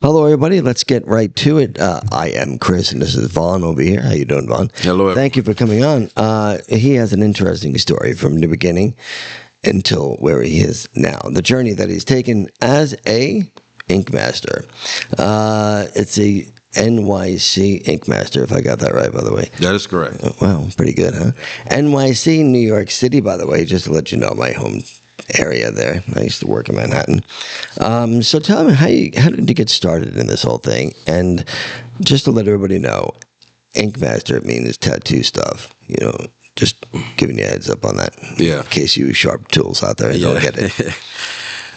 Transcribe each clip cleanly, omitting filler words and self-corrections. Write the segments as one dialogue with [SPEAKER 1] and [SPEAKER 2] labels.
[SPEAKER 1] Hello, everybody. Let's get right to it. I am Chris, and this is Vaughn over here. How you doing, Vaughn?
[SPEAKER 2] Hello.
[SPEAKER 1] Thank you for coming on. He has an interesting story from the beginning until where he is now. The journey that he's taken as a Ink Master. It's a NYC Ink Master, if I got that right, by the way.
[SPEAKER 2] That is correct.
[SPEAKER 1] Oh, wow, pretty good, huh? NYC, New York City, by the way, just to let you know, my home area there. I used to work in Manhattan. So tell me, how did you get started in this whole thing? And just to let everybody know, Ink Master means tattoo stuff. You know, just giving you a heads up on that.
[SPEAKER 2] Yeah.
[SPEAKER 1] In case you sharp tools out there don't get it.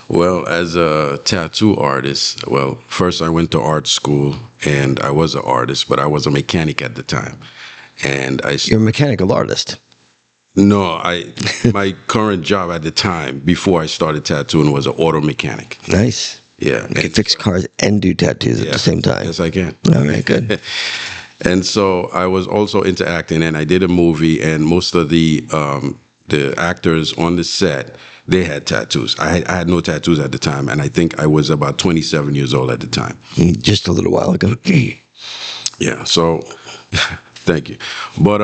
[SPEAKER 2] Well, as a tattoo artist, well, first I went to art school, and I was an artist, but I was a mechanic at the time. And
[SPEAKER 1] You're a mechanical artist.
[SPEAKER 2] No, my current job at the time, before I started tattooing, was an auto mechanic.
[SPEAKER 1] Nice.
[SPEAKER 2] Yeah.
[SPEAKER 1] You can fix cars and do tattoos at the same time.
[SPEAKER 2] Yes, I can.
[SPEAKER 1] All right, good.
[SPEAKER 2] And so I was also into acting, and I did a movie, and most of the actors on the set, they had tattoos. I had no tattoos at the time, and I think I was about 27 years old at the time.
[SPEAKER 1] Just a little while ago.
[SPEAKER 2] Yeah, so thank you. But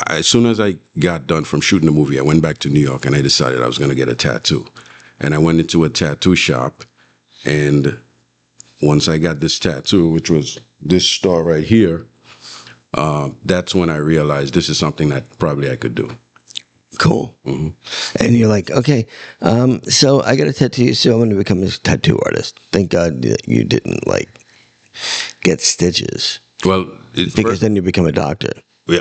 [SPEAKER 2] as soon as I got done from shooting the movie, I went back to New York, and I decided I was going to get a tattoo. And I went into a tattoo shop, and once I got this tattoo, which was this star right here, that's when I realized this is something that probably I could do.
[SPEAKER 1] Cool. Mm-hmm. And you're like, okay, so I got a tattoo, so I'm going to become a tattoo artist. Thank God that you didn't, get stitches.
[SPEAKER 2] Well,
[SPEAKER 1] because then you become a doctor.
[SPEAKER 2] Yeah.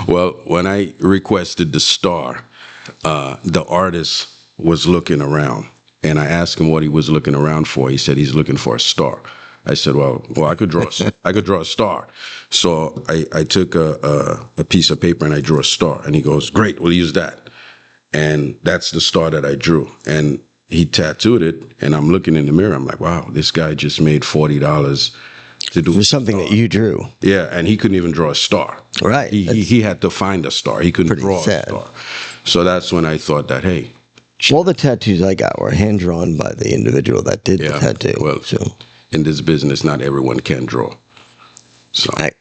[SPEAKER 2] Well, when I requested the star, the artist was looking around, and I asked him what he was looking around for. He said he's looking for a star. I said, well, I could draw. I could draw a star. So I took a piece of paper and I drew a star. And he goes, great, we'll use that. And that's the star that I drew. And he tattooed it. And I'm looking in the mirror. I'm like, wow, this guy just made $40 to do
[SPEAKER 1] for something that you drew.
[SPEAKER 2] Yeah, and he couldn't even draw a star.
[SPEAKER 1] Right.
[SPEAKER 2] He had to find a star. He couldn't draw a star. So that's when I thought that, hey.
[SPEAKER 1] All the tattoos I got were hand drawn by the individual that did the tattoo.
[SPEAKER 2] Well, so in this business, not everyone can draw. So
[SPEAKER 1] I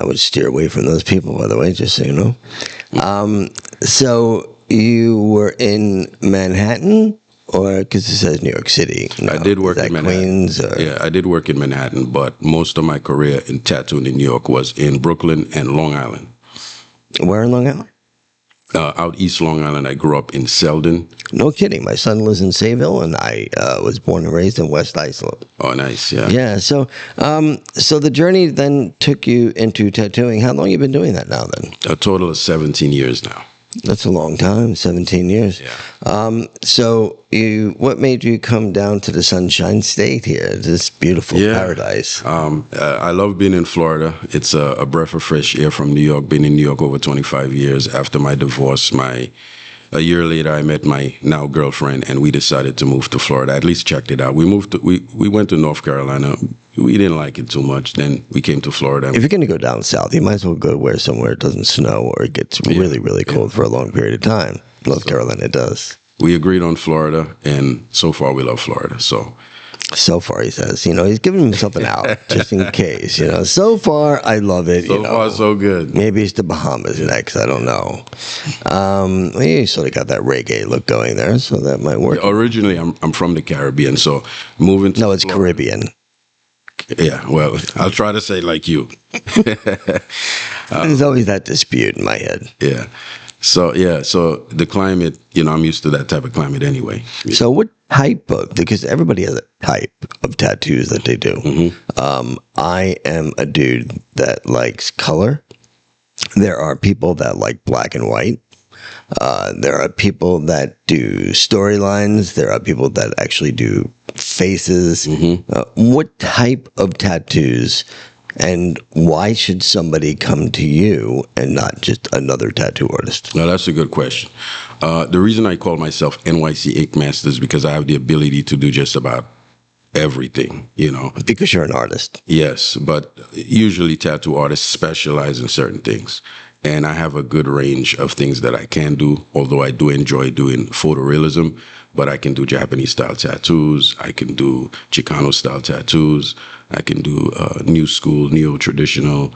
[SPEAKER 1] would steer away from those people, by the way, just so you know. So you were in Manhattan, or because it says New York City?
[SPEAKER 2] I did work in Manhattan.
[SPEAKER 1] Queens?
[SPEAKER 2] Yeah, I did work in Manhattan, but most of my career in tattooing in New York was in Brooklyn and Long Island.
[SPEAKER 1] Where in Long Island?
[SPEAKER 2] Out East Long Island. I grew up in Selden.
[SPEAKER 1] No kidding. My son lives in Sayville, and I was born and raised in West Islip.
[SPEAKER 2] Oh, nice. Yeah.
[SPEAKER 1] Yeah. So, so the journey then took you into tattooing. How long have you been doing that now? Then
[SPEAKER 2] a total of 17 years now.
[SPEAKER 1] That's a long time. 17 years.
[SPEAKER 2] Yeah.
[SPEAKER 1] So what made you come down to the Sunshine State here? This beautiful paradise.
[SPEAKER 2] I love being in Florida. It's a breath of fresh air from New York. Been in New York over 25 years. After my divorce, a year later, I met my now girlfriend, and we decided to move to Florida. At least checked it out. We went to North Carolina. We didn't like it too much. Then we came to Florida.
[SPEAKER 1] If you're going to go down south, you might as well go somewhere it doesn't snow or it gets really, really cold for a long period of time. North Carolina does.
[SPEAKER 2] We agreed on Florida, and so far we love Florida. So
[SPEAKER 1] far, he says, he's giving himself an out just in case, So far, I love it.
[SPEAKER 2] So far, so good.
[SPEAKER 1] Maybe it's the Bahamas next. I don't know. You sort of got that reggae look going there, so that might work.
[SPEAKER 2] Originally, I'm from the Caribbean, so moving to
[SPEAKER 1] it's
[SPEAKER 2] Florida.
[SPEAKER 1] Caribbean.
[SPEAKER 2] Yeah, well, I'll try to say like you.
[SPEAKER 1] There's always that dispute in my head.
[SPEAKER 2] Yeah. So the climate, I'm used to that type of climate anyway.
[SPEAKER 1] So what type of, because everybody has a type of tattoos that they do.
[SPEAKER 2] Mm-hmm.
[SPEAKER 1] I am a dude that likes color. There are people that like black and white. There are people that do storylines. There are people that actually do faces.
[SPEAKER 2] Mm-hmm.
[SPEAKER 1] What type of tattoos, and why should somebody come to you and not just another tattoo artist?
[SPEAKER 2] Now, that's a good question. The reason I call myself NYC Ink Master is because I have the ability to do just about everything,
[SPEAKER 1] Because you're an artist.
[SPEAKER 2] Yes, but usually tattoo artists specialize in certain things. and I have a good range of things that I can do, although I do enjoy doing photorealism, but I can do Japanese style tattoos. I can do Chicano style tattoos. I can do new school, neo-traditional.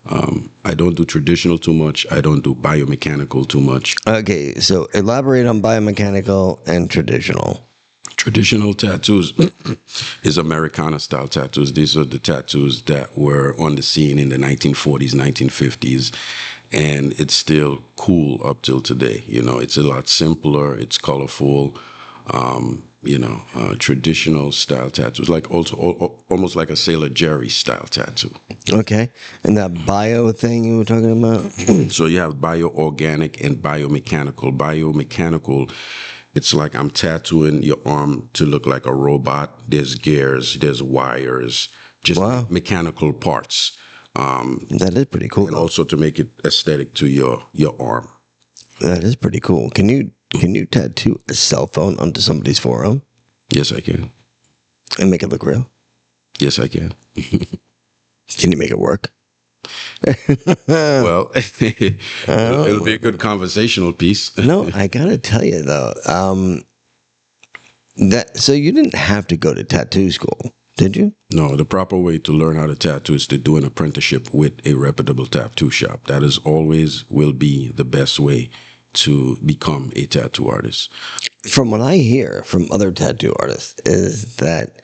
[SPEAKER 2] I don't do traditional too much. I don't do biomechanical too much.
[SPEAKER 1] Okay, so elaborate on biomechanical and traditional.
[SPEAKER 2] Traditional tattoos is Americana style tattoos. These are the tattoos that were on the scene in the 1940s, 1950s, and it's still cool up till today. You know, it's a lot simpler, it's colorful. Traditional style tattoos, like also almost like a Sailor Jerry style tattoo.
[SPEAKER 1] Okay, and that bio thing you were talking about?
[SPEAKER 2] So you have bioorganic and biomechanical. Biomechanical, it's like I'm tattooing your arm to look like a robot. There's gears, there's wires, just
[SPEAKER 1] Wow.
[SPEAKER 2] mechanical parts.
[SPEAKER 1] That is pretty cool.
[SPEAKER 2] And also to make it aesthetic to your arm.
[SPEAKER 1] That is pretty cool. Can you tattoo a cell phone onto somebody's forearm
[SPEAKER 2] Yes, I can.
[SPEAKER 1] and make it look real?
[SPEAKER 2] Yes, I can.
[SPEAKER 1] Can you make it work?
[SPEAKER 2] Well, it'll be a good conversational piece.
[SPEAKER 1] No, I gotta tell you though, that so you didn't have to go to tattoo school, did you?
[SPEAKER 2] No, the proper way to learn how to tattoo is to do an apprenticeship with a reputable tattoo shop. That is always will be the best way to become a tattoo artist.
[SPEAKER 1] From what I hear from other tattoo artists is that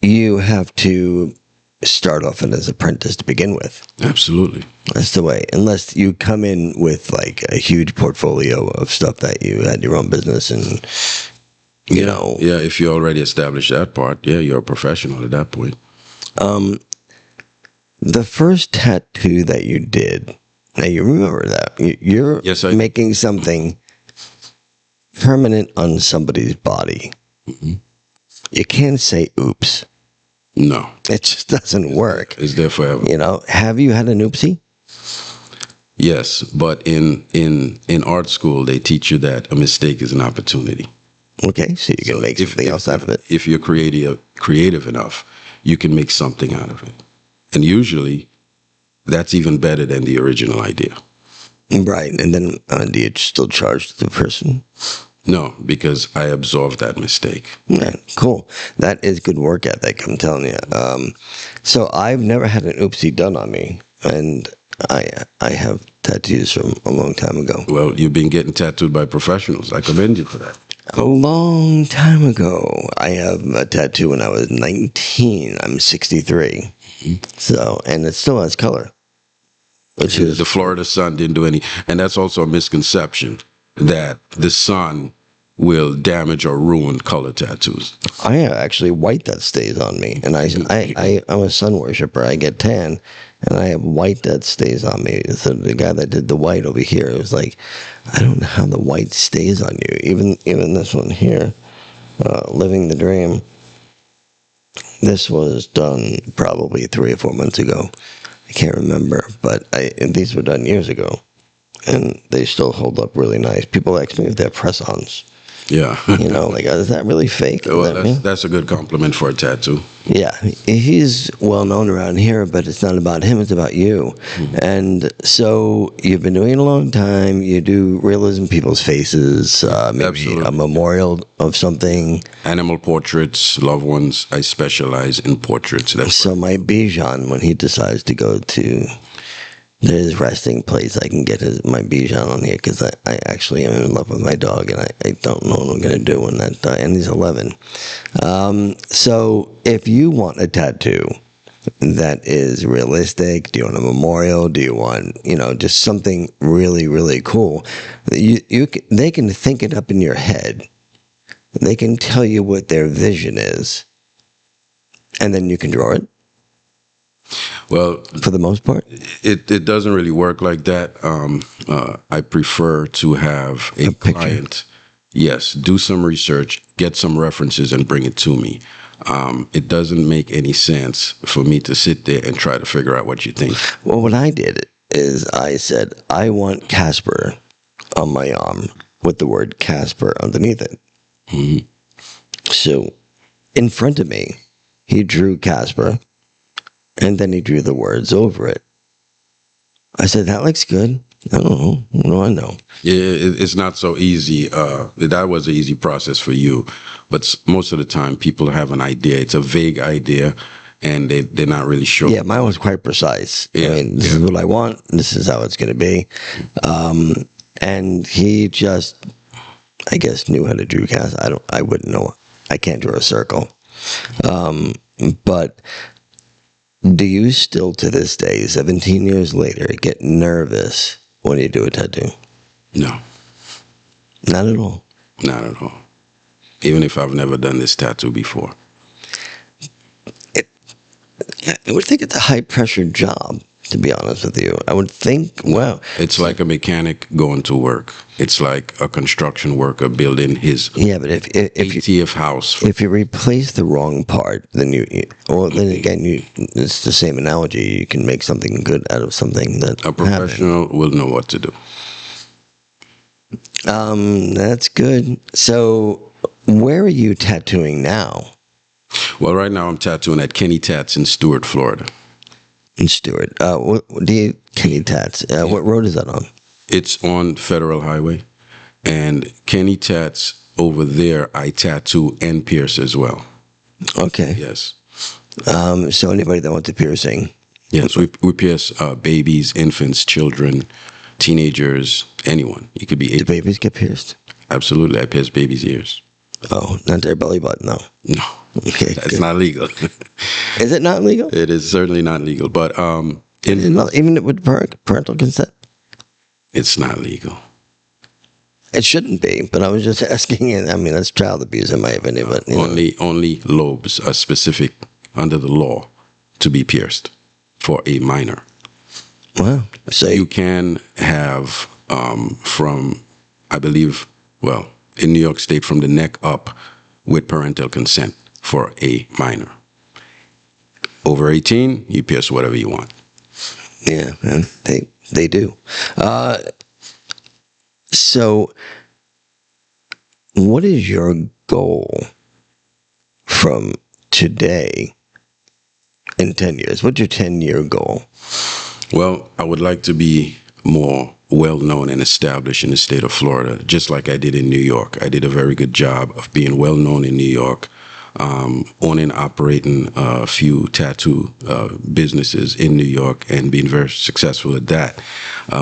[SPEAKER 1] you have to start off as an apprentice to begin with.
[SPEAKER 2] Absolutely.
[SPEAKER 1] That's the way. Unless you come in with like a huge portfolio of stuff that you had your own business and you know.
[SPEAKER 2] Yeah, if you already established that part, yeah, you're a professional at that point.
[SPEAKER 1] The first tattoo that you did, now you remember that. You're
[SPEAKER 2] Yes, I-
[SPEAKER 1] making something permanent on somebody's body.
[SPEAKER 2] Mm-hmm.
[SPEAKER 1] You can't say oops.
[SPEAKER 2] No,
[SPEAKER 1] It just doesn't work.
[SPEAKER 2] it's there forever.
[SPEAKER 1] You know, have you had an oopsie?
[SPEAKER 2] Yes, but in art school, they teach you that a mistake is an opportunity.
[SPEAKER 1] Okay, so you can
[SPEAKER 2] So
[SPEAKER 1] make something else out of it.
[SPEAKER 2] If you're creative enough, you can make something out of it. And usually, that's even better than the original idea.
[SPEAKER 1] Right, and then do you still charge the person?
[SPEAKER 2] No, because I absorbed that mistake.
[SPEAKER 1] Yeah, cool. That is good work ethic, I'm telling you. So I've never had an oopsie done on me, and I have tattoos from a long time ago.
[SPEAKER 2] Well, you've been getting tattooed by professionals. I commend you for that.
[SPEAKER 1] A long time ago. I have a tattoo when I was 19. I'm 63. So, and it still has color, which is
[SPEAKER 2] The Florida sun didn't do any, and that's also a misconception that the sun will damage or ruin color tattoos.
[SPEAKER 1] I have actually white that stays on me, and I'm a sun worshiper. I get tan, and I have white that stays on me. So the guy that did the white over here was like, I don't know how the white stays on you. Even this one here, living the dream. This was done probably 3 or 4 months ago. I can't remember, but these were done years ago, and they still hold up really nice. People ask me if they're press-ons.
[SPEAKER 2] Yeah.
[SPEAKER 1] You know, like, is that really fake? Is
[SPEAKER 2] Well,
[SPEAKER 1] that me?
[SPEAKER 2] that's a good compliment for a tattoo.
[SPEAKER 1] Yeah, he's well known around here, but it's not about him, it's about you. And so you've been doing it a long time. You do realism people's faces, maybe
[SPEAKER 2] Absolutely.
[SPEAKER 1] a memorial of something.
[SPEAKER 2] Animal portraits, loved ones. I specialize in portraits. That's
[SPEAKER 1] So my Bijan, when he decides to go to his resting place, I can get my Bijan on here because I actually am in love with my dog, and I don't know what I'm going to do when that and he's 11. So if you want a tattoo that is realistic, do you want a memorial? Do you want, just something really, really cool? They can think it up in your head. They can tell you what their vision is, and then you can draw it.
[SPEAKER 2] Well,
[SPEAKER 1] For the most part,
[SPEAKER 2] it doesn't really work like that. I prefer to have a
[SPEAKER 1] picture.
[SPEAKER 2] client, yes, do some research, get some references, and bring it to me. It doesn't make any sense for me to sit there and try to figure out what you think.
[SPEAKER 1] well, what I did is I said, I want Casper on my arm with the word Casper underneath it.
[SPEAKER 2] Mhm.
[SPEAKER 1] So in front of me, he drew Casper, and then he drew the words over it. I said, that looks good. I don't know. What do I know?
[SPEAKER 2] Yeah, it's not so easy. That was an easy process for you, but most of the time people have an idea. It's a vague idea, and they're not really sure.
[SPEAKER 1] Yeah, mine was quite precise. I
[SPEAKER 2] Yeah,
[SPEAKER 1] mean, this
[SPEAKER 2] yeah.
[SPEAKER 1] is what I want. This is how it's going to be. And he just, I guess, knew how to draw cast. I wouldn't know. I can't draw a circle. But do you still, to this day, 17 years later, get nervous when you do a tattoo?
[SPEAKER 2] No,
[SPEAKER 1] Not at all.
[SPEAKER 2] not at all. Even if I've never done this tattoo before.
[SPEAKER 1] Yeah, I would think it's a high-pressure job, to be honest with you. I would think, well,
[SPEAKER 2] It's like a mechanic going to work. It's like a construction worker building his
[SPEAKER 1] yeah, but if you
[SPEAKER 2] 80th house.
[SPEAKER 1] if you replace the wrong part, then then again, it's the same analogy. You can make something good out of something that
[SPEAKER 2] A professional will know what to do.
[SPEAKER 1] That's good. So, where are you tattooing now?
[SPEAKER 2] Well, right now I'm tattooing at Kenny Tats in Stewart, Florida.
[SPEAKER 1] In Stewart. What do you Kenny Tats? What road is that on?
[SPEAKER 2] It's on Federal Highway. And Kenny Tats over there, I tattoo and pierce as well.
[SPEAKER 1] Okay.
[SPEAKER 2] Yes.
[SPEAKER 1] So anybody that wants a piercing.
[SPEAKER 2] Yes, we pierce babies, infants, children, teenagers, anyone. You could be
[SPEAKER 1] Do babies get pierced?
[SPEAKER 2] Absolutely. I pierce babies' ears.
[SPEAKER 1] Oh, not their belly button, no.
[SPEAKER 2] No,
[SPEAKER 1] Okay,
[SPEAKER 2] that's
[SPEAKER 1] good.
[SPEAKER 2] not legal.
[SPEAKER 1] Is it not legal?
[SPEAKER 2] It is certainly not legal, but
[SPEAKER 1] Even with parental consent?
[SPEAKER 2] it's not legal.
[SPEAKER 1] It shouldn't be, but I was just asking. I mean, that's child abuse in my opinion. But you know.
[SPEAKER 2] Only lobes are specific under the law to be pierced for a minor.
[SPEAKER 1] Wow. So
[SPEAKER 2] You can have from, I believe, well, in New York State, from the neck up with parental consent for a minor. Over 18, you pierce whatever you want.
[SPEAKER 1] yeah, man, they do. So, what is your goal from today in 10 years? What's your 10-year goal?
[SPEAKER 2] Well, I would like to be more well-known and established in the state of Florida, just like I did in New York. I did a very good job of being well-known in New York, owning, operating a few tattoo businesses in New York and being very successful at that.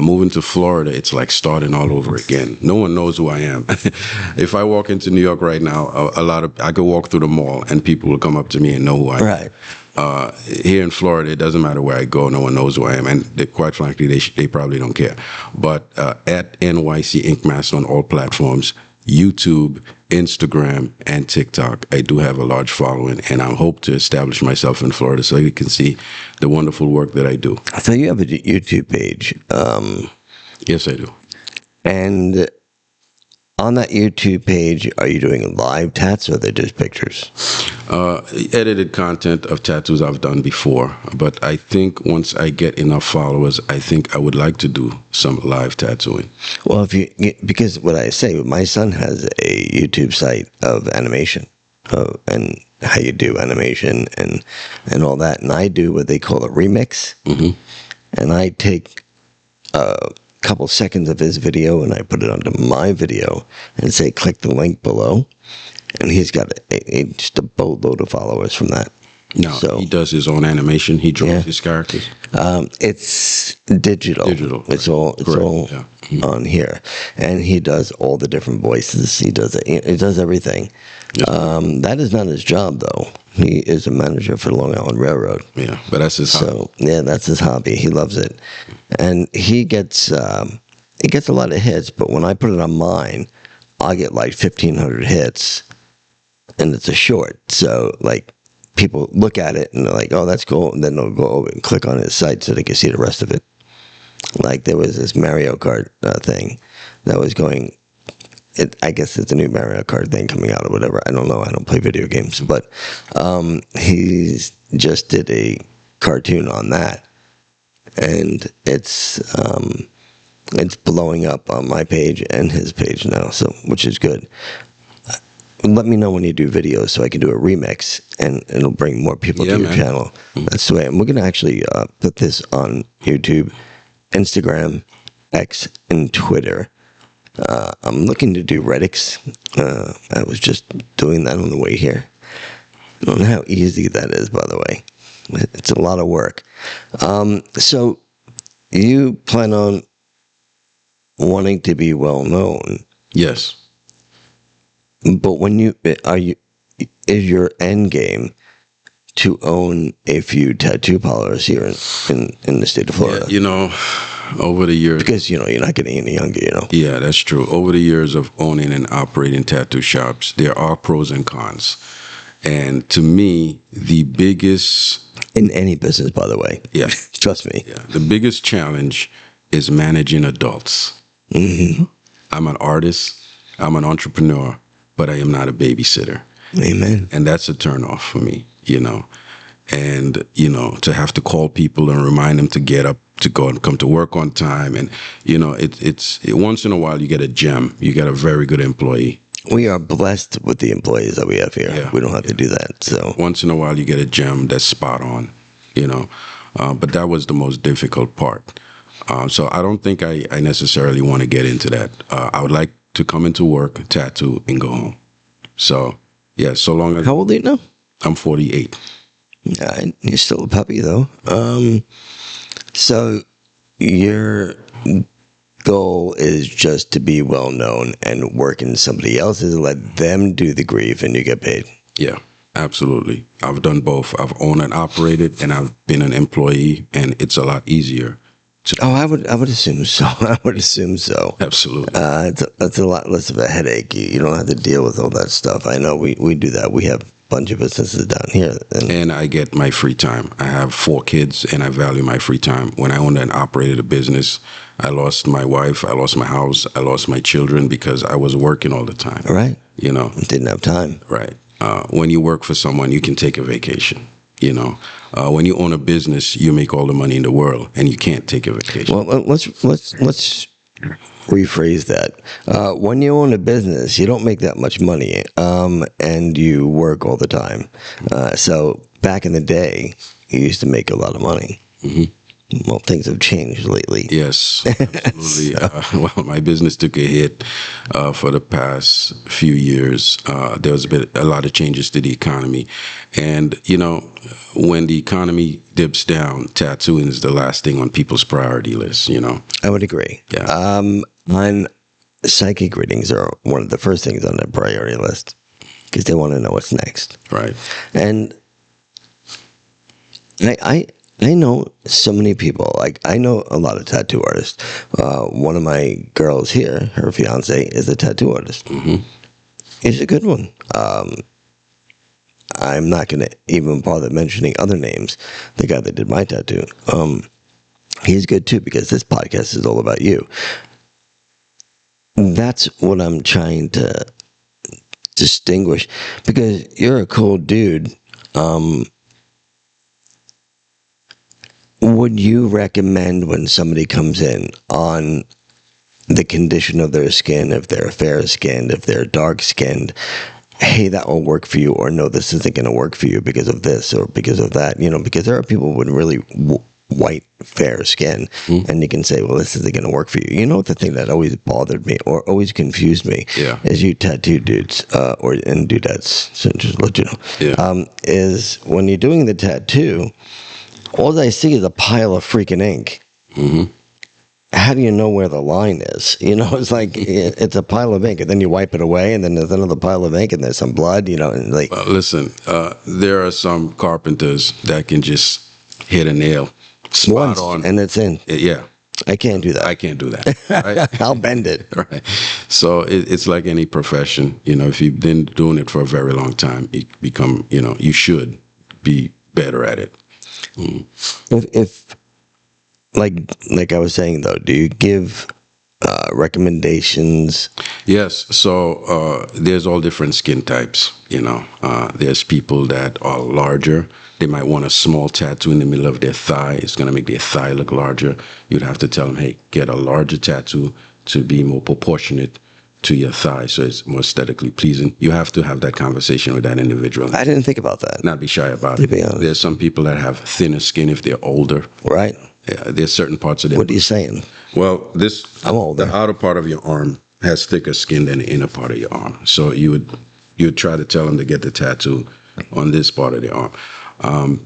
[SPEAKER 2] Moving to Florida, it's like starting all over again. No one knows who I am. If I walk into New York right now, I could walk through the mall and people will come up to me and know who I am.
[SPEAKER 1] Right.
[SPEAKER 2] Here in Florida, it doesn't matter where I go. No one knows who I am. And quite frankly, they probably don't care. But at NYC Ink Master on all platforms, YouTube, Instagram, and TikTok, I do have a large following. And I hope to establish myself in Florida so you can see the wonderful work that I do.
[SPEAKER 1] So you have a YouTube page.
[SPEAKER 2] Yes, I do.
[SPEAKER 1] And on that YouTube page, are you doing live tats or are they just pictures?
[SPEAKER 2] Edited content of tattoos I've done before, but I think once I get enough followers, I think I would like to do some live tattooing.
[SPEAKER 1] Well, because what I say, my son has a YouTube site of animation, and how you do animation and all that, and I do what they call a remix, and I take a couple seconds of his video and I put it onto my video and say, click the link below. And he's got just a boatload of followers from that.
[SPEAKER 2] No,
[SPEAKER 1] So-
[SPEAKER 2] he does his own animation. He draws
[SPEAKER 1] Yeah.
[SPEAKER 2] his characters.
[SPEAKER 1] It's digital.
[SPEAKER 2] Digital,
[SPEAKER 1] It's
[SPEAKER 2] right.
[SPEAKER 1] all
[SPEAKER 2] Correct, yeah.
[SPEAKER 1] on here, and he does all the different voices. He does everything.
[SPEAKER 2] Yes.
[SPEAKER 1] That is not his job, though. He is a manager for the Long Island Railroad.
[SPEAKER 2] Yeah, but that's his hobby.
[SPEAKER 1] So yeah, that's his hobby. He loves it, and he gets a lot of hits. But when I put it on mine, I get like 1,500 hits, and it's a short. So like people look at it and they're like, "Oh, that's cool," and then they'll go over and click on his site so they can see the rest of it. Like there was this Mario Kart thing that was going. I guess it's a new Mario Kart thing coming out or whatever. I don't know. I don't play video games, but he's just did a cartoon on that, and it's blowing up on my page and his page now, so which is good. Let me know when you do videos so I can do a remix and it'll bring more people
[SPEAKER 2] Yeah,
[SPEAKER 1] to your
[SPEAKER 2] man.
[SPEAKER 1] channel. That's the way. And we're gonna actually put this on YouTube Instagram, X, and Twitter. I'm looking to do Reddix. I was just doing that on the way here. I don't know how easy that is, by the way. It's a lot of work. So you plan on wanting to be well known,
[SPEAKER 2] Yes.
[SPEAKER 1] but is your end game to own a few tattoo parlors here in the state of Florida?
[SPEAKER 2] Yeah, over the years.
[SPEAKER 1] Because you're not getting any younger.
[SPEAKER 2] Yeah, that's true. Over the years of owning and operating tattoo shops, there are pros and cons. And to me, the biggest,
[SPEAKER 1] In any business, by the way.
[SPEAKER 2] yeah,
[SPEAKER 1] Trust me.
[SPEAKER 2] yeah, the biggest challenge is managing adults.
[SPEAKER 1] Mm-hmm.
[SPEAKER 2] I'm an artist, I'm an entrepreneur, but I am not a babysitter.
[SPEAKER 1] Amen.
[SPEAKER 2] And that's a turnoff for me. And, to have to call people and remind them to get up, to go and come to work on time. And, it's once in a while you get a gem, you get a very good employee.
[SPEAKER 1] We are blessed with the employees that we have here.
[SPEAKER 2] Yeah,
[SPEAKER 1] We don't have to do that. So
[SPEAKER 2] Once in a while you get a gem that's spot on. But that was the most difficult part. So I don't think I necessarily want to get into that. I would like to come into work, tattoo, and go home. So, yeah, so long as
[SPEAKER 1] how old are you now?
[SPEAKER 2] I'm 48.
[SPEAKER 1] You're still a puppy, though. So your goal is just to be well known and work in somebody else's, let them do the grief, and you get paid.
[SPEAKER 2] Yeah, absolutely. I've done both. I've owned and operated, and I've been an employee, and it's a lot easier.
[SPEAKER 1] Oh, I would assume so. I would assume so.
[SPEAKER 2] Absolutely.
[SPEAKER 1] That's a lot less of a headache. You don't have to deal with all that stuff. I know we do that. We have a bunch of businesses down here.
[SPEAKER 2] And I get my free time. I have 4 kids, and I value my free time. When I owned and operated a business, I lost my wife, I lost my house, I lost my children because I was working all the time.
[SPEAKER 1] Right.
[SPEAKER 2] You know?
[SPEAKER 1] Didn't have time.
[SPEAKER 2] Right. When you work for someone, you can take a vacation. When you own a business, you make all the money in the world, and you can't take a vacation.
[SPEAKER 1] Well, let's rephrase that. When you own a business, you don't make that much money, and you work all the time. So back in the day, you used to make a lot of money.
[SPEAKER 2] Mm-hmm.
[SPEAKER 1] Well, things have changed lately.
[SPEAKER 2] Yes, absolutely. Well, my business took a hit for the past few years. There was a lot of changes to the economy. And, when the economy dips down, tattooing is the last thing on people's priority list,
[SPEAKER 1] I would agree.
[SPEAKER 2] Yeah.
[SPEAKER 1] Mine, psychic readings are one of the first things on their priority list because they want to know what's next.
[SPEAKER 2] Right.
[SPEAKER 1] And I know so many people. Like, I know a lot of tattoo artists. One of my girls here, her fiance, is a tattoo artist.
[SPEAKER 2] Mm-hmm.
[SPEAKER 1] He's a good one. I'm not going to even bother mentioning other names. The guy that did my tattoo, he's good too, because this podcast is all about you. That's what I'm trying to distinguish, because you're a cool dude. Would you recommend, when somebody comes in, on the condition of their skin, if they're fair skinned, if they're dark skinned, hey, that will work for you, or no, this isn't going to work for you because of this or because of that? Because there are people with really white, fair skin, and you can say, well, this isn't going to work for you. The thing that always bothered me or always confused me is you tattoo dudes and dudettes, so just to let you know, is when you're doing the tattoo, all I see is a pile of freaking ink.
[SPEAKER 2] Mm-hmm.
[SPEAKER 1] How do you know where the line is? It's like it's a pile of ink, and then you wipe it away, and then there's another pile of ink, and there's some blood. And like.
[SPEAKER 2] Well, listen, there are some carpenters that can just hit a nail spot on,
[SPEAKER 1] and it's in.
[SPEAKER 2] Yeah.
[SPEAKER 1] I can't do that.
[SPEAKER 2] I can't do that. Right?
[SPEAKER 1] I'll bend it.
[SPEAKER 2] Right. So it's like any profession. If you've been doing it for a very long time, you become, you should be better at it. Mm.
[SPEAKER 1] If like I was saying, though, do you give recommendations?
[SPEAKER 2] Yes. So there's all different skin types. There's people that are larger. They might want a small tattoo in the middle of their thigh. It's going to make their thigh look larger. You'd have to tell them, hey, get a larger tattoo to be more proportionate to your thigh, so it's more aesthetically pleasing. You have to have that conversation with that individual.
[SPEAKER 1] I didn't think about that.
[SPEAKER 2] Not be shy about
[SPEAKER 1] To
[SPEAKER 2] it.
[SPEAKER 1] be honest.
[SPEAKER 2] There's some people that have thinner skin if they're older.
[SPEAKER 1] Right.
[SPEAKER 2] there's certain parts of them.
[SPEAKER 1] What are you saying?
[SPEAKER 2] Well,
[SPEAKER 1] I'm older.
[SPEAKER 2] the outer part of your arm has thicker skin than the inner part of your arm. So you would try to tell them to get the tattoo on this part of the arm.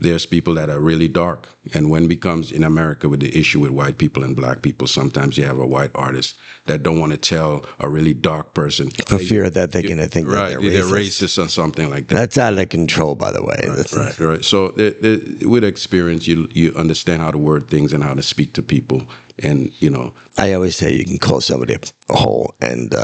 [SPEAKER 2] There's people that are really dark, and when it becomes in America with the issue with white people and black people, sometimes you have a white artist that don't want to tell a really dark person
[SPEAKER 1] For fear that they're going to think
[SPEAKER 2] right,
[SPEAKER 1] that
[SPEAKER 2] they're
[SPEAKER 1] they're
[SPEAKER 2] racist or something like that.
[SPEAKER 1] That's out of control, by the way.
[SPEAKER 2] Right. So with experience, you understand how to word things and how to speak to people, and
[SPEAKER 1] I always say you can call somebody a hole and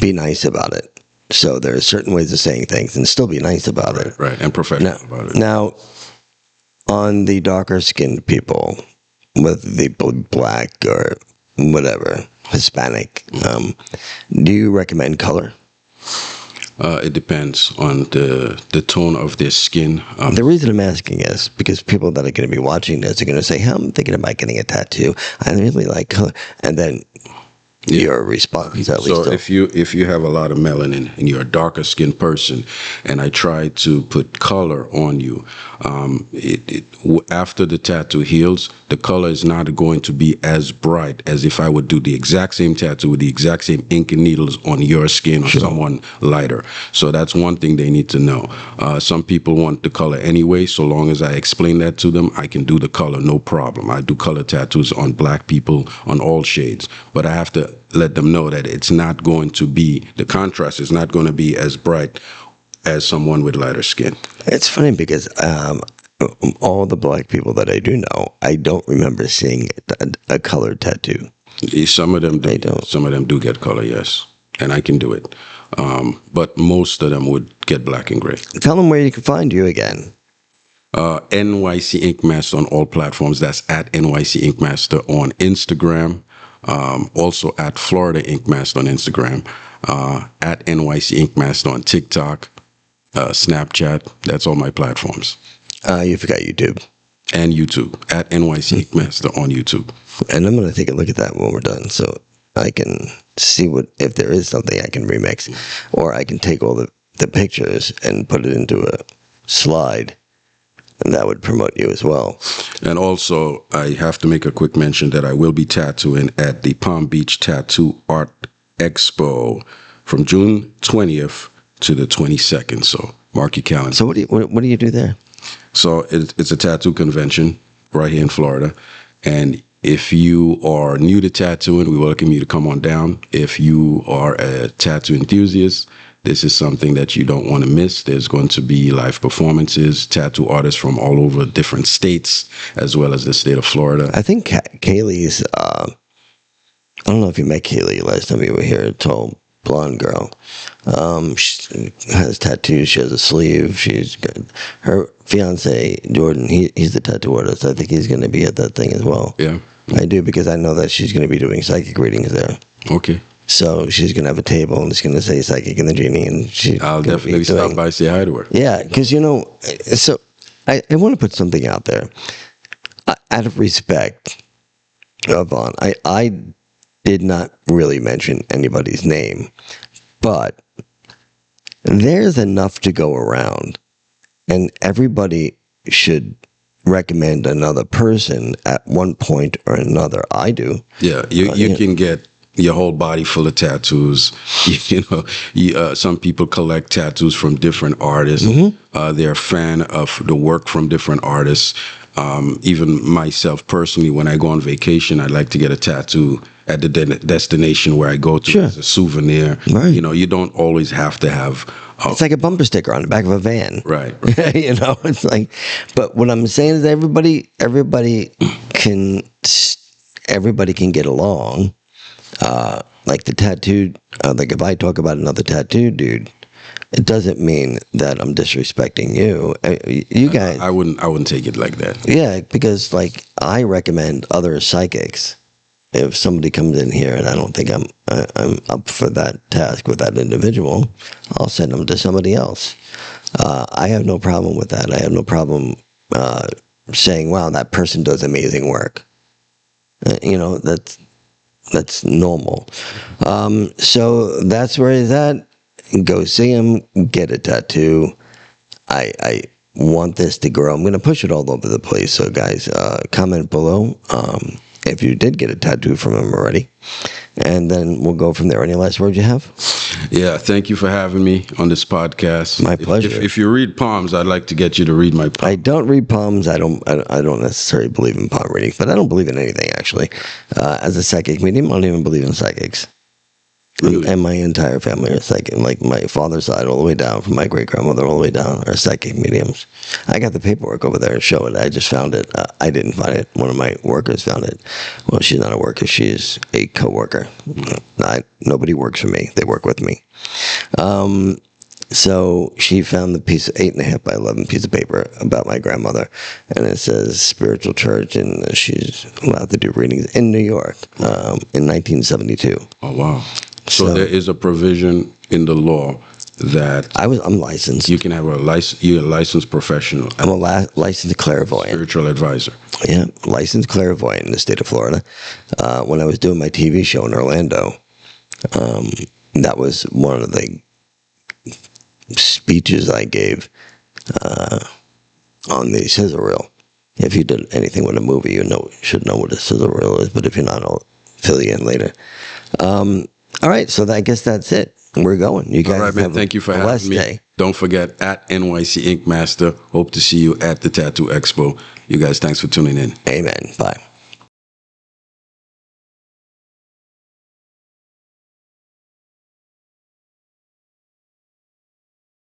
[SPEAKER 1] be nice about it. So there are certain ways of saying things and still be nice about it.
[SPEAKER 2] Right, and professional about it.
[SPEAKER 1] Now, on the darker skinned people, whether they be black or whatever, Hispanic, do you recommend color?
[SPEAKER 2] It depends on the tone of their skin.
[SPEAKER 1] The reason I'm asking is because people that are going to be watching this are going to say, hey, I'm thinking about getting a tattoo. I really like color. And then your response, at least.
[SPEAKER 2] So if you have a lot of melanin and you're a darker skinned person, and I try to put color on you, after the tattoo heals, the color is not going to be as bright as if I would do the exact same tattoo with the exact same ink and needles on your skin or someone lighter. So that's one thing they need to know. Some people want the color anyway. So long as I explain that to them, I can do the color, no problem. I do color tattoos on black people on all shades, but I have to let them know that it's not going to be, the contrast is not going to be as bright as someone with lighter skin.
[SPEAKER 1] It's funny because all the black people that I do know, I don't remember seeing a colored tattoo.
[SPEAKER 2] Some of them do.
[SPEAKER 1] They don't.
[SPEAKER 2] Some of them do get color, yes, and I can do it. But most of them would get black and gray.
[SPEAKER 1] Tell them where you can find you again.
[SPEAKER 2] NYC Ink Master on all platforms. That's at NYC Ink Master on Instagram. Also at Florida Ink Master on Instagram. At NYC Ink Master on TikTok, Snapchat. That's all my platforms.
[SPEAKER 1] You forgot YouTube.
[SPEAKER 2] And YouTube, at NYC Ink Master on YouTube.
[SPEAKER 1] And I'm going to take a look at that when we're done, so I can see if there is something I can remix, or I can take all the pictures and put it into a slide, and that would promote you as well.
[SPEAKER 2] And also, I have to make a quick mention that I will be tattooing at the Palm Beach Tattoo Art Expo from June 20th to the 22nd. So mark your calendar.
[SPEAKER 1] So what do you do there?
[SPEAKER 2] So it's a tattoo convention right here in Florida. And if you are new to tattooing, we welcome you to come on down. If you are a tattoo enthusiast, this is something that you don't want to miss. There's going to be live performances, tattoo artists from all over different states, as well as the state of Florida.
[SPEAKER 1] I think Kaylee's, I don't know if you met Kaylee last time you were here, a tall blonde girl. She has tattoos. She has a sleeve. She's good. Her fiance, Jordan, he's the tattoo artist. I think he's going to be at that thing as well.
[SPEAKER 2] Yeah.
[SPEAKER 1] I do, because I know that she's going to be doing psychic readings there.
[SPEAKER 2] Okay.
[SPEAKER 1] So she's going to have a table, and it's going to say Psychic and the Genie, and
[SPEAKER 2] I'll definitely stop by, say hi to her.
[SPEAKER 1] Yeah, because, so I want to put something out there. Out of respect, Vaughn, I did not really mention anybody's name, but there's enough to go around, and everybody should recommend another person at one point or another. I do.
[SPEAKER 2] Yeah, you can get your whole body full of tattoos. Some people collect tattoos from different artists. Mm-hmm. They're a fan of the work from different artists. Even myself personally, when I go on vacation, I like to get a tattoo at the destination where I go to as a souvenir.
[SPEAKER 1] Right.
[SPEAKER 2] You don't always have to have.
[SPEAKER 1] It's like a bumper sticker on the back of a van.
[SPEAKER 2] Right.
[SPEAKER 1] It's like, but what I'm saying is everybody can get along. Like the tattooed, like if I talk about another tattooed dude, it doesn't mean that I'm disrespecting you. You guys,
[SPEAKER 2] I wouldn't take it like that.
[SPEAKER 1] Yeah, because like I recommend other psychics. If somebody comes in here and I don't think I'm up for that task with that individual, I'll send them to somebody else. I have no problem with that. I have no problem saying, "Wow, that person does amazing work." That's normal. So that's where he's at. Go see him. Get a tattoo. I want this to grow. I'm going to push it all over the place. So, guys, comment below if you did get a tattoo from him already. And then we'll go from there. Any last words you have?
[SPEAKER 2] Yeah, thank you for having me on this podcast.
[SPEAKER 1] My pleasure.
[SPEAKER 2] If you read palms, I'd like to get you to read my palm.
[SPEAKER 1] I don't read palms. I don't necessarily believe in palm reading, but I don't believe in anything, actually. As a psychic medium, I don't even believe in psychics.
[SPEAKER 2] Really?
[SPEAKER 1] And my entire family are psychic. Like my father's side, all the way down, from my great-grandmother all the way down, are psychic mediums. I got the paperwork over there and show it. I just found it. I didn't find it. One of my workers found it. Well, she's not a worker. She's a co-worker. Nobody works for me. They work with me. So she found the piece of 8.5 by 11 piece of paper about my grandmother, and it says spiritual church, and she's allowed to do readings in New York in 1972.
[SPEAKER 2] Oh, wow. So there is a provision in the law that
[SPEAKER 1] I'm licensed.
[SPEAKER 2] you can have you're a licensed professional.
[SPEAKER 1] I'm a licensed clairvoyant.
[SPEAKER 2] Spiritual advisor.
[SPEAKER 1] Yeah, licensed clairvoyant in the state of Florida. When I was doing my TV show in Orlando, that was one of the speeches I gave on the scissor reel. If you did anything with a movie, you should know what a scissor reel is, but if you're not, I'll fill you in later. All right, so I guess that's it. We're going. You guys
[SPEAKER 2] All right, man.
[SPEAKER 1] have
[SPEAKER 2] Thank you for
[SPEAKER 1] a
[SPEAKER 2] having
[SPEAKER 1] blessed
[SPEAKER 2] me.
[SPEAKER 1] day.
[SPEAKER 2] Don't forget, at NYC Ink Master. Hope to see you at the Tattoo Expo. You guys, thanks for tuning in.
[SPEAKER 1] Amen. Bye.